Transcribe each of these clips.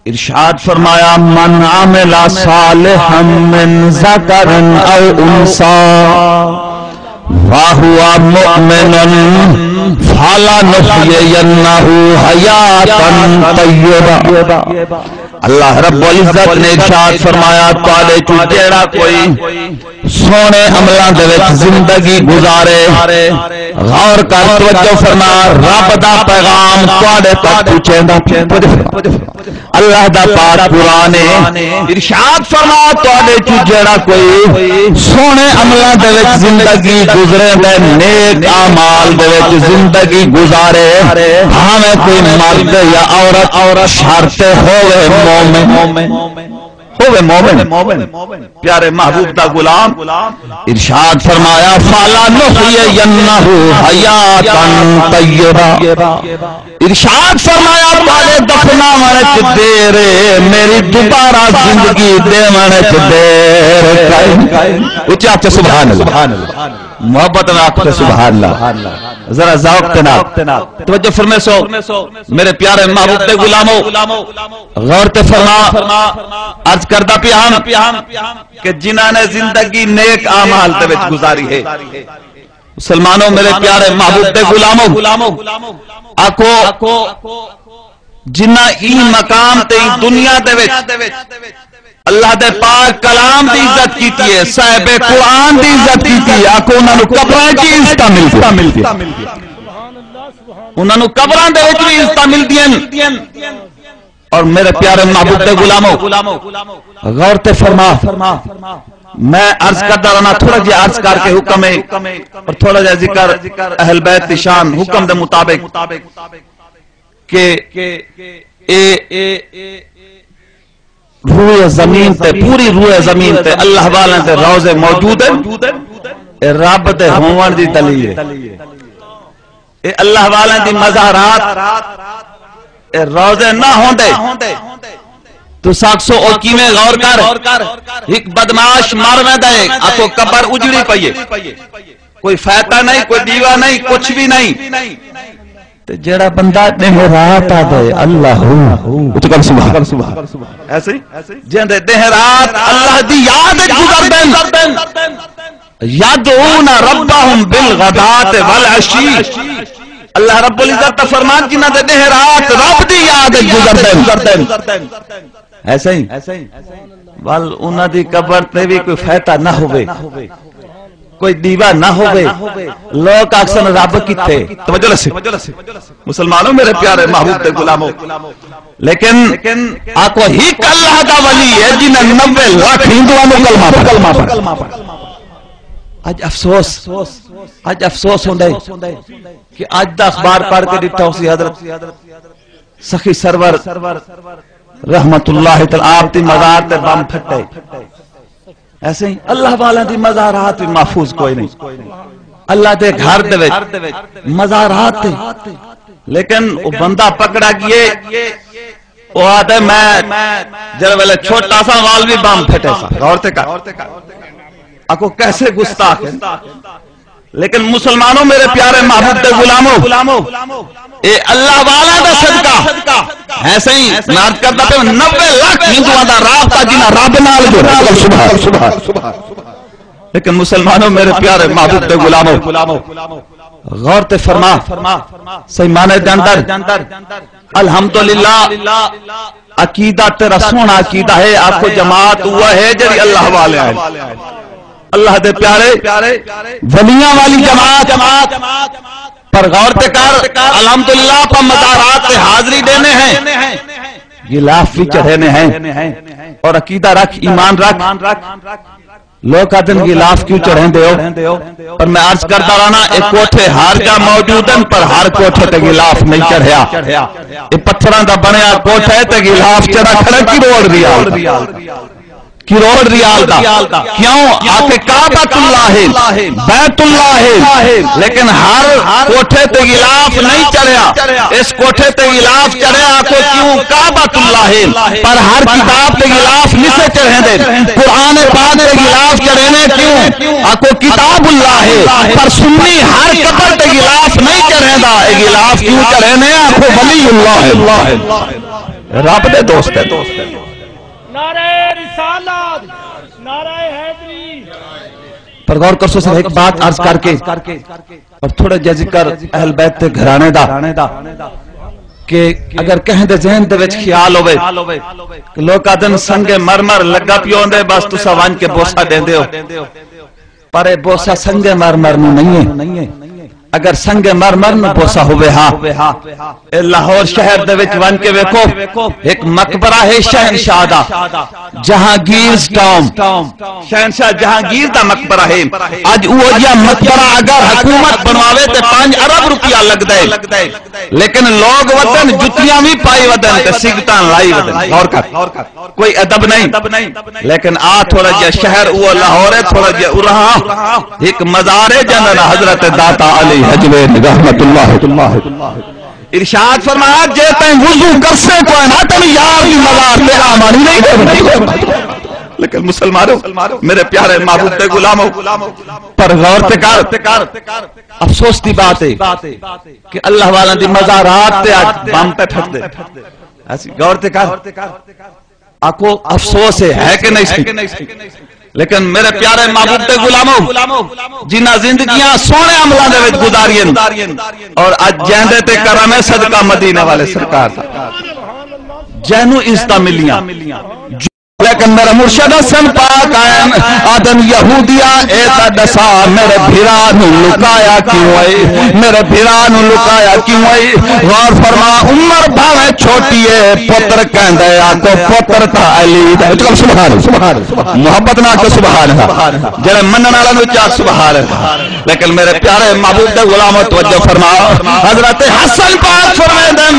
ارشاد فرمایا من عمل صالحا من ذکر او انثى وهو مؤمن فلنحيينه حیاة طیبہ۔ اللہ رب العزت نے ارشاد فرمایا تواڈے چ جیڑا کوئی سونے عملاں دے وچ زندگی گزارے، غور کر توجہ فرما، رب دا پیغام تواڈے تک پہنچیندا۔ اللہ دا پاک قرآن ارشاد فرما تواڈے چ جیڑا کوئی سونے عملاں دے وچ زندگی گزرے تے نیک اعمال دے وچ زندگی گزارے، بھاویں کوئی مرد یا عورت شرط ہوے مومن پیارے محبوب دا غلام، ارشاد فرمایا فَلَنُحْيِيَنَّهُ حَيَاةً طَيِّبَةً۔ ارشاد فرمایا تواڈے دفناونے چ دیر میری دوبارہ زندگی دیونے چ دیر۔ اچھا اچھا سبحان اللہ، محبت میں آخر سبحان اللہ، ذرا ذوق تناب توجہ فرمے سو میرے پیارے محبوب دے غلاموں، غور تے فرما، عرض کردہ پیام کہ جنہاں نے زندگی نیک اعمال دے وچ گزاری ہے، مسلمانوں میرے پیارے محبوب دے غلاموں، آکو جنہاں ای مقام تے دنیا دے وچ اللہ دے پاک کلام دی عزت کیتی ہے، صاحب قرآن دی عزت کیتی ہے، آکو انہاں نو قبراں دی عزت ملتی، انہاں نو قبراں دے وچ بھی عزت ملدیاں۔ اور میرے پیارے محبوب دے غلاموں، غور تے فرما، میں عرض کرتا رہنا تھوڑا جی عرض کر کے حکم ہے اور تھوڑا جا ذکر اہل بیت شان حکم دے مطابق کہ روئے زمین تے پوری روئے زمین تے اللہ والے تے روزے موجود ہیں، رب تے ہون دی دلیل ہے، اے اللہ والے دی مزارات روزے نہ ہوندے تو ساکسو او کیویں غور کر، ایک بدماش مر ویندا ہے، آکو قبر اجڑی پئی ہے، کوئی فائدہ نہیں، کوئی دیوا نہیں، کچھ بھی نہیں، تے جیڑا بندہ دیہ رات آ دے اللہ تو کر سبحان ایسے جندے دیہ رات اللہ دی یاد گزر دین، یدعون ربهم بالغداۃ والعشی، اللہ رب العزت فرمان جنہاں دے دیہ رات رب دی یاد گزر دین، ایسے ہی وال انہاں دی قبر تے بھی کوئی فائدہ نہ ہوئے، کوئی دیوا نہ ہوئے، لوگ اکثر رب کتے توجہ لسی مسلمانوں میرے پیارے محبوب دے غلاموں، لیکن آکو ہیک اللہ دا ولی ہے جنہاں 90 لاکھ ہندوؤں نو کلمہ پڑھ۔ آج افسوس ہوندے کہ آج دا اخبار پڑھ کے دیتا اسی حضرت سخی سرور رحمت اللہ تعالی آپ دی مزار تے بم پھٹے، ایسے ہی اللہ والا دی مزارات بھی محفوظ کوئی نہیں، اللہ دے گھر دے وچ مزارات تے، لیکن وہ بندہ پکڑا گئے وہ آدھے میں جب ویلے چھوٹا سا وال بھی بم پھٹے سا، غور تے کر آکو کیسے گستاخ ہے، لیکن مسلمانوں میرے پیارے محبوب دے غلاموں، اے اللہ والا دا صدقہ ایسے ہی ناد کرتا پہ 90 لاکھ ہندوؤں دا رابطہ جنہاں رب نال جو سبحان، لیکن مسلمانوں میرے پیارے محبوب دے غلاموں، غور تے فرما صحیح معنی دے اندر الحمدللہ عقیدہ تیرا سونا عقیدہ ہے، آپ کو جماعت ہوا ہے جری اللہ والے آئے، اللہ دے پیارے ولیاں والی جماعت پر غور تے کر، الحمدللہ پر مزارات سے حاضری دینے ہیں، غلاف بھی چڑھنے ہیں، اور عقیدہ رکھ، ایمان رکھ، لوگ آدھن غلاف کیوں چڑھیں دے ہو، پر میں عرض کرتا رہنا ایک کوٹھے ہر جا موجود ہیں پر ہر کوٹھے تے غلاف نہیں چڑھیا، ایک پتھران دا بنیا کوٹھے تے غلاف چڑھا کھڑا کی روڑ ریال دا کیوں آکے کعبۃ اللہ ہے، بیت اللہ ہے، لیکن ہر کوٹھے تے غلاف نہیں چڑھیا، اس کوٹھے تے غلاف چڑھیا آکو کیوں کعبۃ اللہ ہے، پر ہر کتاب تے غلاف نسے چڑھیں دے، قرآن پاک تے غلاف چڑھنے کیوں آکو کتاب اللہ ہے، پر سنی ہر قبر تے غلاف نہیں چڑھیں دا، غلاف کیوں چڑھنے آکو ولی اللہ ہے، رب دے دوست ہے نعرہ رسالت، نعرہ حیدری۔ پر غور کرسو سے ایک بات عرض کر کے اور تھوڑا جا ذکر اہل بیت تے گھرانے دا کہ اگر کہیں دے ذہن دے وچ خیال ہوئے کہ لوگ آدن سنگ مرمر لگا پیوں دے بس تسا وان کے بوسا دیں دے ہو، پر اے بوسا سنگ مرمر نو نہیں ہے۔ اگر سنگ مرمر نو بوسا ہوئے ہاں اے لاہور شہر دے وچ وان کے ویکھو ایک مقبرہ ہے شہنشاہ دا، جہانگیرز ٹاؤن، شہنشاہ جہانگیر دا مقبرہ ہے۔ آج وہ جا مقبرہ اگر حکومت بنواوے تے 5 ارب روپیہ لگ دے، لیکن لوگ ودن جتیاں بھی پائی ودن تے سگتان لائی ودن، غور کر کوئی ادب نہیں۔ لیکن آ تھوڑا جا شہر وہ لاہور ہے، تھوڑا جا رہا ایک مزار ہے جنہاں حضرت داتا علی حجویری رحمت اللہ ارشاد فرمایا جے تیں وضو کرسے کوئی نہ تیں یار کی مزار پہ آمانی نہیں۔ لیکن مسلمانوں میرے پیارے محبوب تے غلاموں پر غور تکار افسوس دی بات ہے کہ اللہ والا دی مزارات تے آج بم پہ پھٹ دے۔ ایسی غور تکار آکو افسوس ہے کہ نہیں، لیکن میرے پیارے محبوب تے غلاموں جنہ زندگیاں سونے عملہ دے وچ گزارین اور اج جیندے تے کرامے صدقہ مدینہ والے سرکار جینو عزتہ ملیاں، لیکن میرا مرشد حسن پاک آئین آدم یہودیہ ایتا دسا میرے بھیرانو لکایا کیوں آئی، میرے بھیرانو لکایا کیوں آئی۔ غور فرما عمر بھاوے چھوٹی ہے پتر کہندے آکو پتر تھا علی دا سبحان محبت نہ کہ سبحان جنہیں منن والا نو چاہ سبحان۔ لیکن میرے پیارے محبوب دے غلاموں توجہ فرما حضرت حسن پاک فرمائدن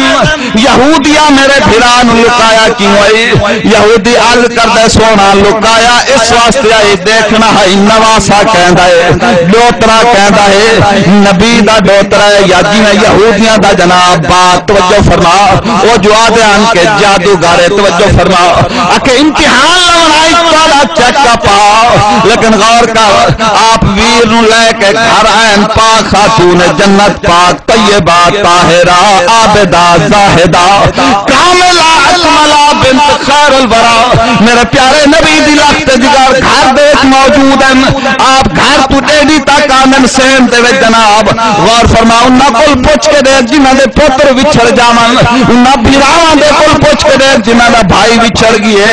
یہودیہ میرے بھیرانو لکایا کیوں آئی، یہودی عرض کردے سونا لکایا اس واسطے آئی دیکھنا ہے نواسا کہندہ ہے ڈوترا کہندہ ہے نبی دا ڈوترا ہے یا جنہیں یہودیاں دا جناب بات توجہ فرما وہ جو آدھے آن کے جادوگارے توجہ فرما اکھے امتحان لونائی تالا چکا پاؤ۔ لیکن غور کر آپ ویر نو لے کے گھر آئین پاک خاتون جنت پاک طیبہ طاہرہ عابدہ زاہدہ کاملہ اکملہ بنت خیر الورا میرے پیارے نبی دی لخت جگر گھر دیکھ موجود ہیں۔ آپ گھر تو ڈیڈی تک آمن سین دے وے جناب غور فرما انہاں کل پوچھ کے دیکھ جنہاں دے پتر وچھڑ جامن، انہاں بیراوان دے کل پوچھ کے دیکھ جنہاں دا بھائی وچھڑ گئے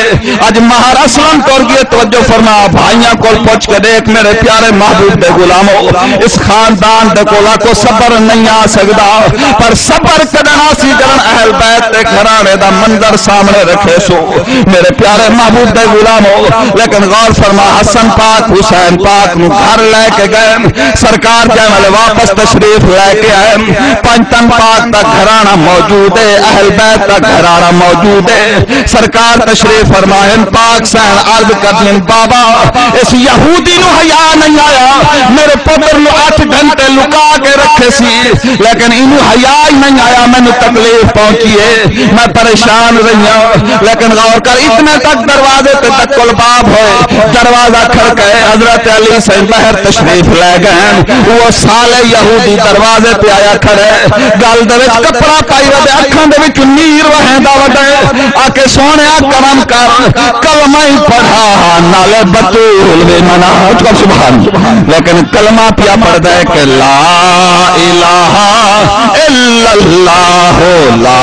اج مہر اسلم ٹور گئے توجہ فرما بھائیاں کل پوچھ کے دیکھ میرے پیارے محبوب دے غلاموں اس خاندان دے کولا کو صبر نہیں آ سکدا پر صبر کدنا سی جرن اہل بیت دے گھرانے دا منظر سامنے رکھے سو میرے پیارے محبوب دے غلاموں۔ لیکن غور فرما حسن پاک حسین پاک نو گھر لے کے گئے سرکار جیمل واپس تشریف لے کے آئے پنجتن پاک دا گھرانہ موجود ہے اہل بیت دا گھرانہ موجود ہے سرکار تشریف فرمائن پاک سین عرض کردین بابا اس یہودی نو حیا نہیں آیا میرے پتر نو 8 گھنٹے لکا کے رکھے سی لیکن انو حیا ہی نہیں آیا میں نو تکلیف پہنچی ہے میں پریشان رہی ہوں۔ لیکن غور کر اتنے تک دروازے تے تک باب ہوئے دروازہ کھڑکے حضرت علی سے باہر تشریف لے گئے وہ سالے یہودی دروازے پہ آیا کھڑے گل دے وچ کپڑا پائی ودے اکھاں دے وچ نیر وہندا وڈے آکے سونیا کرم کر کلمہ ہی پڑھا نالے بطول وے منا سبحان لیکن کلمہ پیا پڑھدا ہے کہ لا الہ الا اللہ لا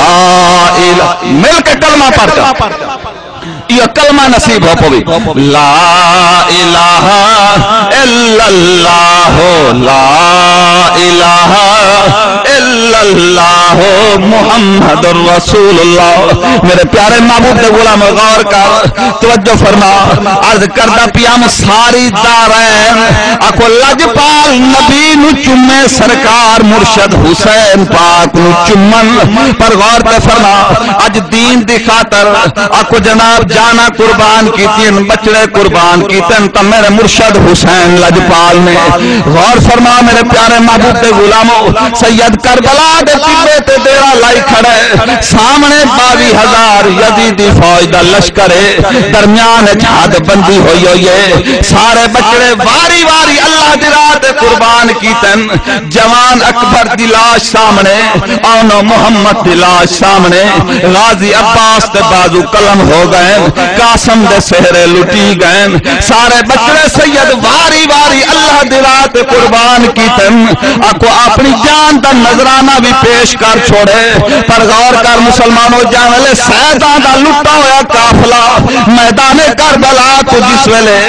الہ مل کے کلمہ پڑھتا یہ کلمہ نصیب ہو پوی لا الہ الا اللہ لا الہ الا اللہ محمد رسول اللہ میرے پیارے محبوب دے غلام غور کر توجہ فرما عرض کردہ پیام ساری دارین اکو لجپال نبی نو چمے سرکار مرشد حسین پاک نو چمن پر غور تے فرما اج دین دی خاطر اکو جناب جانا قربان کیتین بچڑے قربان کیتن تو میرے مرشد حسین لجپال نے غور فرما میرے پیارے محبوب دے غلاموں سید کربلا دے ٹبے تے ڈیرا لائی کھڑے سامنے 22,000 یزیدی فوج دا لشکر درمیان حد بندی ہوئی ہوئی سارے بچڑے واری واری اللہ دی راہ تے قربان کیتن جوان اکبر دی لاش سامنے اونو محمد دی لاش سامنے غازی عباس تے بازو قلم ہو گئے قاسم دے سہرے لٹی گئے سارے بچڑے سید واری واری اللہ دی راہ تے قربان کیتن آکو اپنی جان دا نظرانہ بھی پیش کر چھوڑے پر غور کر مسلمانوں جانلے سیدان دا لٹا ہویا کافلہ میدان کربلا تو جس ویلے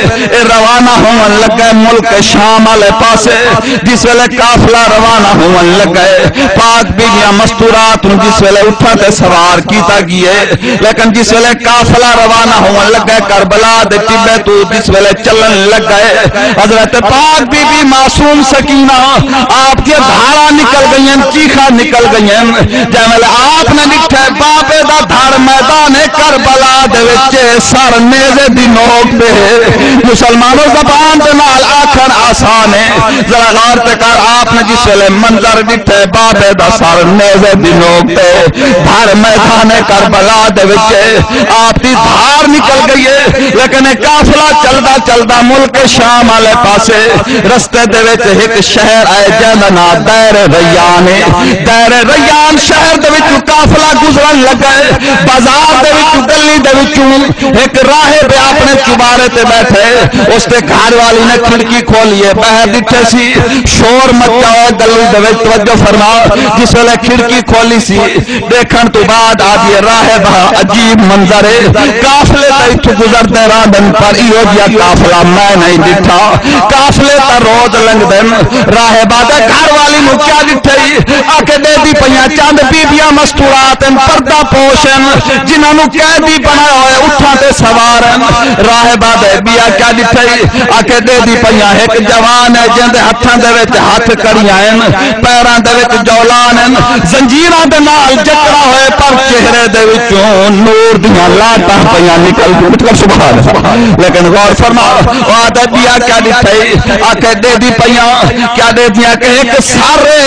روانہ ہون لگے ملک شام والے پاسے جس ویلے کافلہ روانہ ہون لگے پاک بیویاں مستورات جس ویلے اٹھا تے سوار کیتا گئے لیکن جس ویلے کافلہ روانہ ہون لگے کربلا دے ٹبے تو جس ویلے چلن لگ گئے حضرت پاک بی بی معصوم سکینہ آپ کے دھارا نکل گئیں چیخا نکل گئیں جیمل آپ نے نکھے بابے دا دھار میدان کربلا دے وچے سر نیزے دی نوک دے مسلمانوں زبان دے نال آکھن آسان ہے ذرا غور تے کر آپ نے جس ویلے منظر نکھے بابے دا سر نیزے دی نوک دے دھار میدان کربلا دے وچے آپ دی دھار نکل گئی ہے لیکن کافلہ چلدا چلدا ملک شام والے پاسے رستے دے وچ ایک شہر آئے جندا نا دیر ریان دیر ریان شہر دے وچ کافلہ گزرن لگا بازار دے وچ گلی دے وچ ایک راہب اپنے چبارے تے بیٹھے اس تے گھر والی نے کھڑکی کھولی ہے باہر ڈٹھے سی شور مچا ہوئے گلی دے وچ توجہ فرما جس ویلے کھڑکی کھولی سی دیکھن تو بعد آدھی راہب عجیب منظر ہے کافلے تے اتھو گزرتے راہ دن پر ایو جیا کافلہ میں نہیں ڈٹھا کافلے تا روز لنگ دن راہب آدھے گھر والی نو کیا ڈٹھے آکے دے دی پہیاں چاند بیبیاں مستورات پردہ پوشن جنہاں نو قیدی بنا ہوئے اٹھا تے سوارن راہب آدھے بیا کیا ڈٹھے آکے دے دی پہیاں ایک جوان ہے جن دے ہتھاں دے وچ ہاتھ کریائن پیراں دے وچ جولانن زنجیراں دے نال جکڑا ہوئے پر چہرے دے وچوں نور دیاں لاٹاں پہیاں نکل مطلب سبحان اللہ لیکن غور فرما آدھے بیا کیا ڈٹھے آکے دے دی پہیاں کیا دے دیا کہ ایک سارے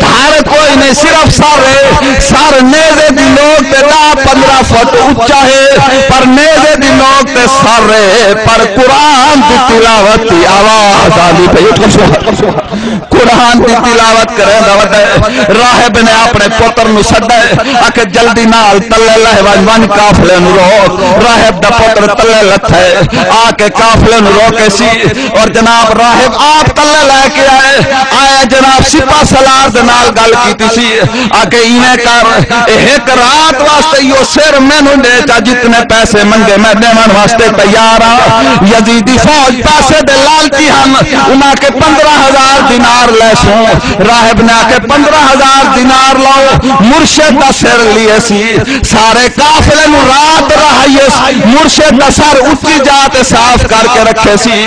دھار کوئی نہیں صرف سارے نیزے دی لوگ تے 15 فٹ اچھا ہے پر نیزے دی لوگ تے سارے پر قرآن دی تلاوت دی آواز آلی پہ قرآن دی تلاوت کریں دوڑے راہب نے اپنے پتر نو سڈے آکے جلدی نال تلے لہوان ون کافلے نو روک راہب دا پتر تلے لتھے آکے کافلے نو روکے سی اور جناب راہب آپ تلے لے کے آئے جناب سپا سلار دنال گل کیتی سی آکے انہیں کر ایک رات واسطے یو سر میں نو دے چا جتنے پیسے منگے میں دیمان واسطے تیارا یزیدی فوج پیسے دے لالتی ہم انہاں کے 15,000 دینار لے سوں راہب نے آکے 15,000 دینار لاؤ مرشد دا سر لیے سی سارے کافلے نو رات رہائیے مرشد دا سر اچھی جاتے صاف کر کے رکھے سی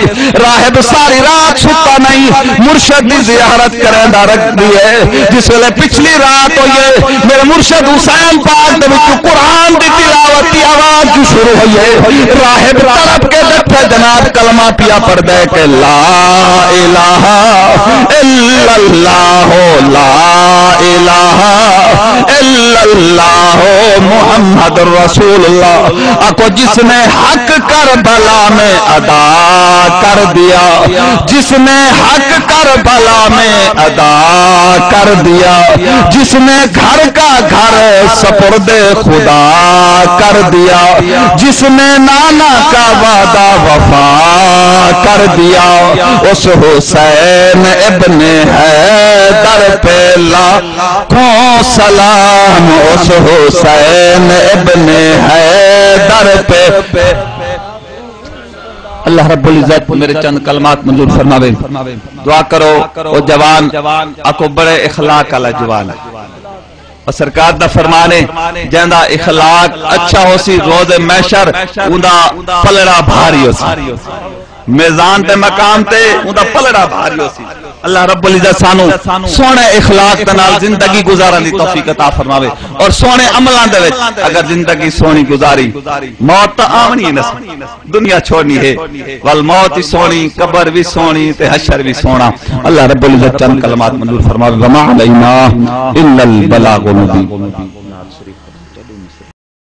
راہب ساری رات ستا نہیں مرشد دی زیارت کریں دا رکھ دیئے جس ویلے پچھلی رات ہوئے میرے مرشد حسین پاک دے وچ قرآن دی تلاوت دی آواز جو شروع ہوئے راہب طرف کے دکھے جناب کلمہ پیا پڑھ دے کہ لا الہ الا اللہ لا الہ الا اللہ محمد رسول اللہ آکو جس نے حق کربلا میں ادا کر دیا جس نے حق کربلا میں ادا کر دیا جس نے گھر کا گھر سپرد خدا کر دیا جس نے نانا کا وعدہ وفا کر دیا اس حسین ابن حیدر پہ لاکھوں سلام اس حسین ابن حیدر پہ اللہ رب العزت میرے چند کلمات منظور فرماوے دعا کرو او جوان اکو بڑے اخلاق والا جوان ہے اور سرکار دا فرمانے جہاں اخلاق اچھا ہو سی روز محشر اوندا پلڑا بھاری ہو سی میزان تے مقام تے اوندا پلڑا بھاری ہو سی اللہ رب العزت سانو سونے اخلاق دے نال زندگی گزارن دی توفیق عطا فرماوے اور سونے عملاں دے وچ اگر زندگی سونی گزاری موت تو آونی ہے دنیا چھوڑنی ہے والموت ہی سونی قبر بھی سونی تے حشر بھی سونا اللہ رب العزت چند کلمات منظور فرماوے وما علینا الا البلاغ المبین